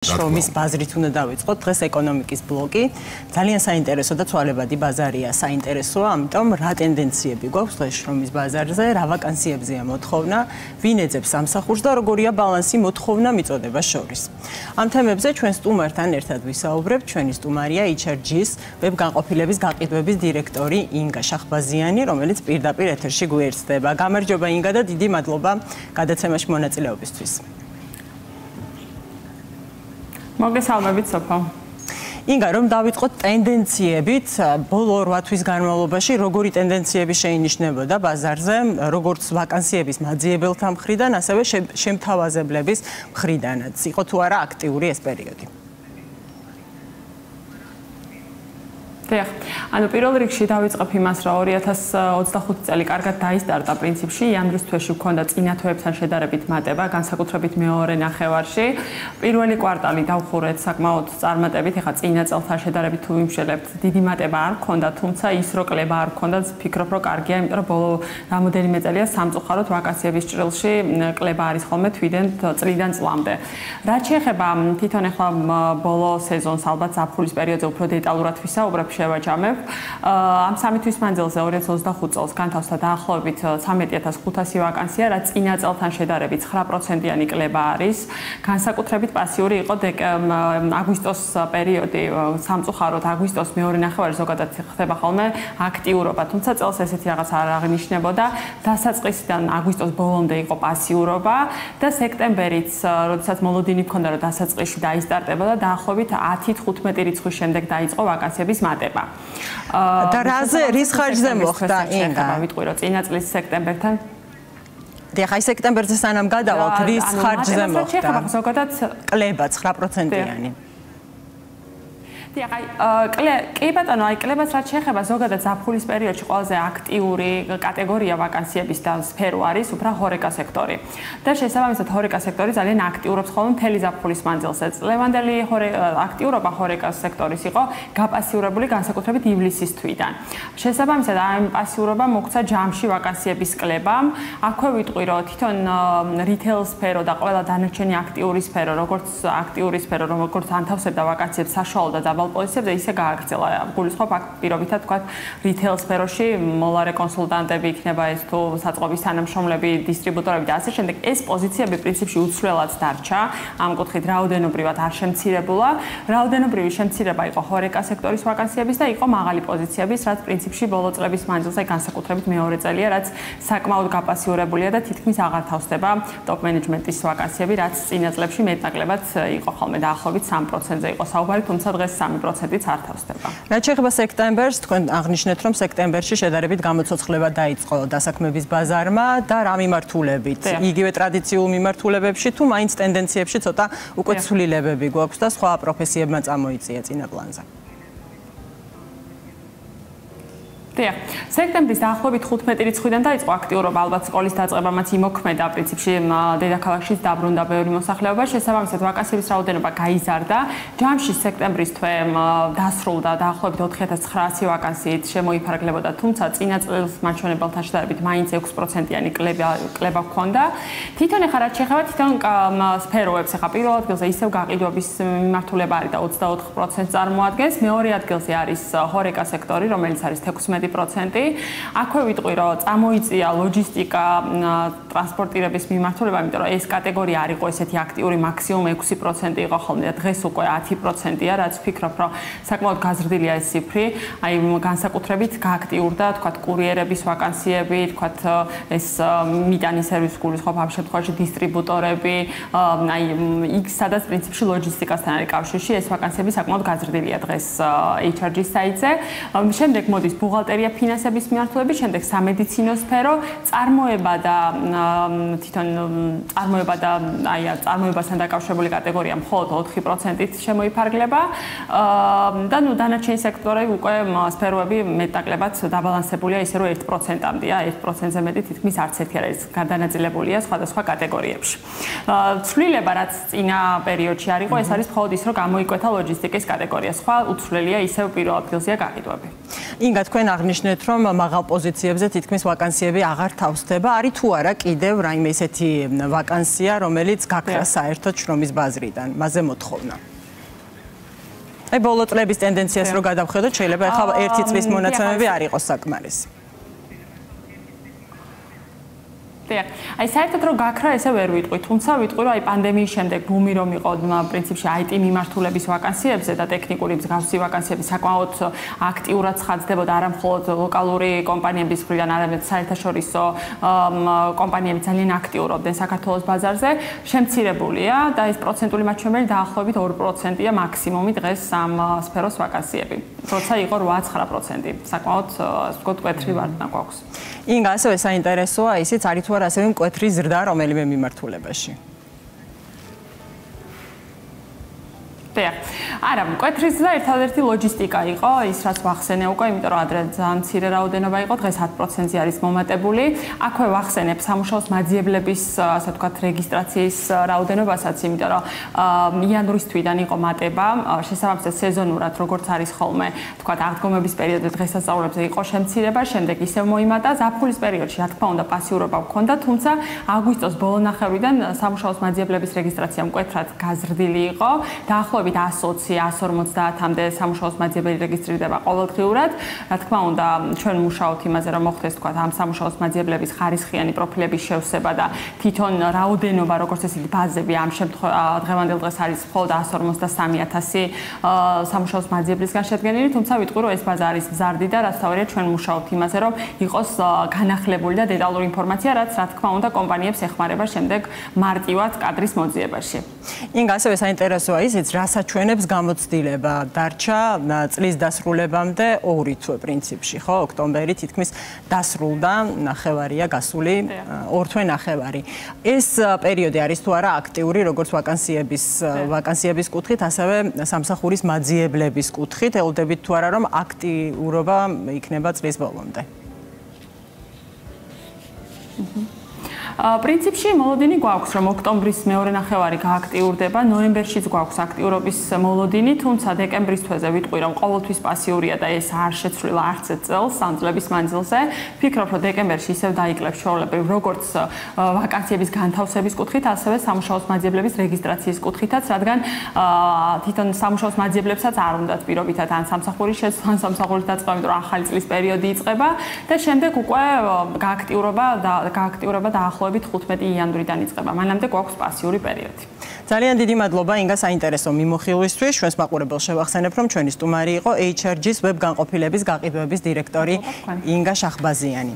შრომის ბაზრით უნდა დავიწყოთ დღეს ეკონომიკის ბლოკი. ძალიან საინტერესო და ცვალებადი ბაზარია, საინტერესოა, ამიტომ რა ტენდენციები გვაქვს დღეს შრომის ბაზარზე, რა ვაკანსიებზეა მოთხოვნა, ვინ ეძებს სამსახურს და როგორია ბალანსი მოთხოვნა მიწოდება შორის. ამ თემებზე ჩვენ სტუმართან ერთად ვისაუბრებთ. ჩვენი სტუმარია HRG-ს ვებ-განყოფილების გაყიდვების დირექტორი ინგა შახბაზიანი, რომელიც პირდაპირ ეთერში გვერდდება. გამარჯობა ინგა და დიდი მადლობა გადაცემაში მონაწილეობისთვის. მოგესალმებით სოფო. ინგა, რომ დავიწყოთ ტენდენციებით, ბოლო 8 თვის განმავლობაში როგორი ტენდენციები შეინიშნებოდა ბაზარზე, როგორც ვაკანსიების მაძიებელთა მხრიდან, ასევე შემთავაზებლების მხრიდანაც. იყო თუ არა აქტიური ეს პერიოდი? ანუ პირველ რიგში დავიწყებ იმას, რომ 2025 წელი კარგად დაისტარტა პრინციპში, იანვრის თვეში მქონდა წინა თვეებთან შედარებით მატება, განსაკუთრებით მეორე ნახევარში. პირველი კვარტალი დავხურეთ საკმაოდ წარმატებით, ეხლა წინა წელთან შედარებით თუ ვიმშელებთ, დიდი მატება არ მქონდა, თუმცა ის რო კლება არ მქონდა, ვფიქრობ, რომ კარგია, იმიტომ რომ ბოლო რამოდენიმე წელია სამწუხაროდ ვაკანსიების ჭრილში კლება არის ხოლმე წლიდან წლამდე. რაც შეეხება თვითონ ეხლა ბოლო სეზონს, ალბათ ზაფხულის პერიოდზე უფრო დეტალურად ვისაუბრებ, შევაჯამებ. ამ 3 თვის მანძილზე 2025 წელს განთავსდა დაახლოებით 13500 ვაკანსია, რაც წინა წელთან შედარებით 9%-იანი კლება არის. განსაკუთრებით პასიური იყო აგვისტოს პერიოდი, სამწუხაროდ აგვისტოს მეორე ნახევარი ზოგადად ხდება ხოლმე აქტიურობა, თუმცა წელს ესეთი რაღაც არ აღინიშნებოდა. დასაწყისიდან აგვისტოს ბოლომდე იყო პასიურობა და სექტემბერიც, როდესაც მოლოდინი მქონდა, რომ დასაწყისში დაისტარტებოდა, დაახლოებით 10-15 რიცხვის შემდეგ დაიწყო ვაკანსიების მატება. და რის ხარჯზე მოხდა ინგა? ვიტყვი რომ წინა წლის სექტემბერთან დიახ, აი სექტემბერზე სანამ გადავალთ, რის ხარჯზე მოხდა? ზოგადად კლება 9%-იანი. კი ბატონო, აი კლებაც რაც შეეხება ზოგადად ზაფხულის პერიოდში ყველაზე აქტიური კატეგორია ვაკანსიების და სფერო არის უფრო ჰორეკა სექტორი. და შესაბამისად ჰორეკა სექტორი ძალიან აქტიურობს ხოლმე მთელი ზაფხულის მანძილზე. წლევანდელი აქტიურობა ჰორეკა სექტორის იყო გაპასიურებული განსაკუთრებით ივლისის თვიდან. შესაბამისად ამ პასიურობა მოგვცა ჯამში ვაკანსიების კლებამ. აქვე ვიტყვი რომ თვითონ რიტეილ სფერო და ყველა დანარჩენი აქტიური სფერო, როგორც ანთავსებდა ვაკანსიებს საშუალო და პოზიციებზე ისე გააგრძელა. გულისხმობ აქ პირობითად თქვა რიტეილ სფეროში მოლარე კონსულტანტები იქნება ეს თუ საწყობის თანამშრომლები, დისტრიბუტორები და ასე შემდეგ. ეს პოზიციები პრინციპში უცვლელად დარჩა. ამ კუთხით რაოდენობრივად არ შემცირებულა. რაოდენობრივი შემცირება იყო ჰორეკა სექტორის ვაკანსიების და იყო მაღალი პოზიციების, რაც პრინციპში ბოლო წლების მანძილზე განსაკუთრებით მეორე წელია, რაც საკმაოდ გაპასიურებულია და თითქმის აღარ თავსდება ტოპ მენეჯმენტის ვაკანსიები, რაც წინა წლებში მეტნაკლებად იყო ხოლმე დაახლოებით 3%-ზე იყო საუბარი, თუმცა დღეს 3%-იც არ თავსდება. რაც შეეხება სექტემბერს, თქვენ აღნიშნეთ, რომ სექტემბერში შედარებით გამოცოცხლება დაიწყო დასაქმების ბაზარმა და რა მიმართულებით? იგივე ტრადიციულ მიმართულებებში თუ მაინც ტენდენციებში ცოტა უკვე ცვლილებები გვაქვს და სხვა პროფესიებმა წამოიწია წინა პლანზე? სექტემბრის დაახლოებით 15 რიცხვიდან დაიწყო აქტიურობა, ალბათ სკოლის დაწყებამაც იმოქმედა, პრინციპში დედაქალაქშიც დაბრუნდა ბევრი მოსახლეობა, შესაბამისად ვაკანსიების რაოდენობა გაიზარდა. ჯამში სექტემბრის თვე დასრულდა დაახლოებით 4900 ვაკანსიით შემოიფარგლებოდა, თუმცა წინა წლის მაჩვენებელთან შედარებით მაინც 6%-იანი კლება ჰქონდა. თვითონ ეხლა რაც შეეხება თვითონ სფეროებს, ეხლა პირველ ადგილზე ისევ გაყიდვების მიმართულება არის და 24% წარმოადგენს, მეორე ადგილზე არის ჰორეკა სექტორი, რომელიც არის 16%. აქვე ვიტყვი რომ წამოიწია ლოჯისტიკა, ტრანსპორტირების მიმართულება, იმიტომ რომ ეს კატეგორია არ იყო ესეთი აქტიური, მაქსიმუმ 6% იყო ხოლმე და დღეს უკვე 10%-ია, რაც ვფიქრობ რომ საკმაოდ გაზრდილია ეს ციფრი. აი განსაკუთრებით გააქტიურდა, თქვათ კურიერების ვაკანსიები, თქვათ ეს მიტანის სერვისის გულისხმობ ამ შემთხვევაში დისტრიბუტორები, აი იქ სადაც პრინციპში ლოჯისტიკასთან არის კავშირში, ეს ვაკანსიები საკმაოდ გაზრდილია დღეს HRG-ის საიტზე. შემდეგ მოდის ბუღალტერია ფინანსების მიმართულებით, შემდეგ სამედიცინო სფერო, წარმოება და თვითონ წარმოებასთან დაკავშირებული კატეგორია მხოლოდ 4%-ით შემოიფარგლება და დანარჩენი სექტორები უკვე სფეროები მეტნაკლებად დაბალანსებულია, ისე რომ 1%-ამდეა, 1%-ზე მეტი თითქმის არც ერთი არ არის გადანაწილებულია სხვადასხვა კატეგორიებში. ცვლილება რაც წინა პერიოდში არ იყო, ეს არის მხოლოდ ის, რომ გამოიკვეთა ლოჯისტიკის კატეგორია. სხვა უცვლელია ისევ პირველ ადგილზეა გაყიდვები. ინგა თქვენ აღნიშნეთ, რომ მაღალ პოზიციებზე თითქმის ვაკანსიები აღარ თავსდება, არის თუ არა კიდევ რაიმე ისეთი ვაკანსია, რომელიც გაქრა საერთოდ შრომის ბაზრიდან, მასზე მოთხოვნა. აი ბოლო წლების ტენდენციას რო გადავხედოთ, შეიძლება ახლა ერთი წლის მონაცემები არ იყოს საკმარისი. აი საერთოდ რომ გაქრა ესე ვერ ვიტყვი, თუმცა ვიტყვი რომ აი პანდემიის შემდეგ ბუმი რომ იყო პრინციპში IT მიმართულების ვაკანსიებზე და ტექნიკური მსგავსი ვაკანსიები საკმაოდ აქტიურად ცხადდებოდა არა მხოლოდ ლოკალური კომპანიების მხრიდან, არამედ საერთაშორისო კომპანიები ძალიან აქტიურობდნენ საქართველოს ბაზარზე, შემცირებულია და ეს პროცენტული მაჩვენებელი დაახლოებით 2%-ია მაქსიმუმი დღეს ამ სფეროს ვაკანსიები. როცა იყო 8-9%. საკმაოდ ასე ვთქვათ, მკვეთრი ვარდნა გვაქვს. ინგა, ასევე საინტერესოა ისიც არის თუ არა ასევე მკვეთრი ზრდა რომელიმე მიმართულებაში. არა, მკვეთრი ზრდა ერთადერთი ლოჯისტიკა იყო, ის რაც ვახსენე უკვე, იმიტომ რომ ადრე ძალიან მცირე რაოდენობა იყო, დღეს 10%-ზე არის მომატებული. აქვე ვახსენებ სამუშაოს მაძიებლების, ასე ვთქვათ, რეგისტრაციის რაოდენობასაც, იმიტომ რომ იანვრის თვიდან იყო მატება, შესაბამისად სეზონურად, როგორც არის ხოლმე, ვთქვათ, აღდგომების პერიოდზე დღესასწაულებზე იყო შემცირება, შემდეგ ისევ მოიმატა, ზაფხულის პერიოდში, რა თქმა უნდა, პასიურობა ჰქონდა, თუმცა აგვისტოს ბოლო ნახევრიდან სამუშაოს მაძიებლების რეგისტრაცია მკვეთრად გაზრდილი იყო, დაახლოებით 120-150-მდე სამუშაოს მაძიებელი რეგისტრირდება ყოველდღიურად. რა თქმა უნდა, ჩვენ მუშაობთ იმაზე, რომ მოხდეს თქვა ამ სამუშაოს მაძიებლების ხარისხიანი პროფილების შევსება და თვითონ რაოდენობა, როგორც ესეთი ბაზები ამ დღევანდელ დღეს არის მხოლოდ 153,000 სამუშაოს მაძიებლისგან შედგენილი, თუმცა ვიტყვი, რომ ეს ბაზა არის მზარდი და რაც თავია ჩვენ მუშაობთ იმაზე, რომ იყოს განახლებული და დეტალური ინფორმაცია, რაც რა თქმა უნდა კომპანიებს ეხმარება შემდეგ მარტივად კადრის მოძიებაში. ინგა, ასევე საინტერესოა ისიც, რასაც გამოცდილება დარჩა წლის დასრულებამდე 2 თვე პრინციპში, ხო, ოქტომბერი თითქმის დასრულდა, ნახევარია გასული 2 თვე ნახევარი. ეს პერიოდი არის თუ არა აქტიური, როგორც ვაკანსიების კუთხით, ასევე სამსახურის მაძიებლების კუთხით, ელოდებით თუ არა, რომ აქტიურობა იქნება წლის ბოლომდე. პრინციპში მოლოდინი გვაქვს, რომ ოქტომბრის მეორე ნახევარი გააქტიურდება, ნოემბერშიც გვაქვს აქტიურობის მოლოდინი, თუმცა დეკემბრის თვეზე ვიტყვი, რომ ყოველთვის პასიურია და ეს არ შეცვლილა არც წელს ამ წლების მანძილზე. ვფიქრობ, რომ დეკემბერში ისევ დაიკლებს ჩვეულებრივ, როგორც ვაკანსიების განთავსების კუთხით, ასევე სამუშაოს მაძიებლების რეგისტრაციის კუთხითაც, რადგან თვითონ სამუშაოს მაძიებლებსაც არ უნდათ პირობითად ან სამსახურის შეცვლა, ან სამსახურის დაწყება, იმიტომ რომ ახალი წლის პერიოდი იწყება და შემდეგ უკვე გააქტიურება დაახლოებით 15 იანვრიდან იწყება. მანამდე გვაქვს პასიური პერიოდი. ძალიან დიდი მადლობა ინგა საინტერესო მიმოხილვისთვის. ჩვენს მაყურებელს შევახსენებ, რომ ჩვენი სტუმარი იყო HRG-ს ვებ განყოფილების გაყიდვების დირექტორი ინგა შახბაზიანი.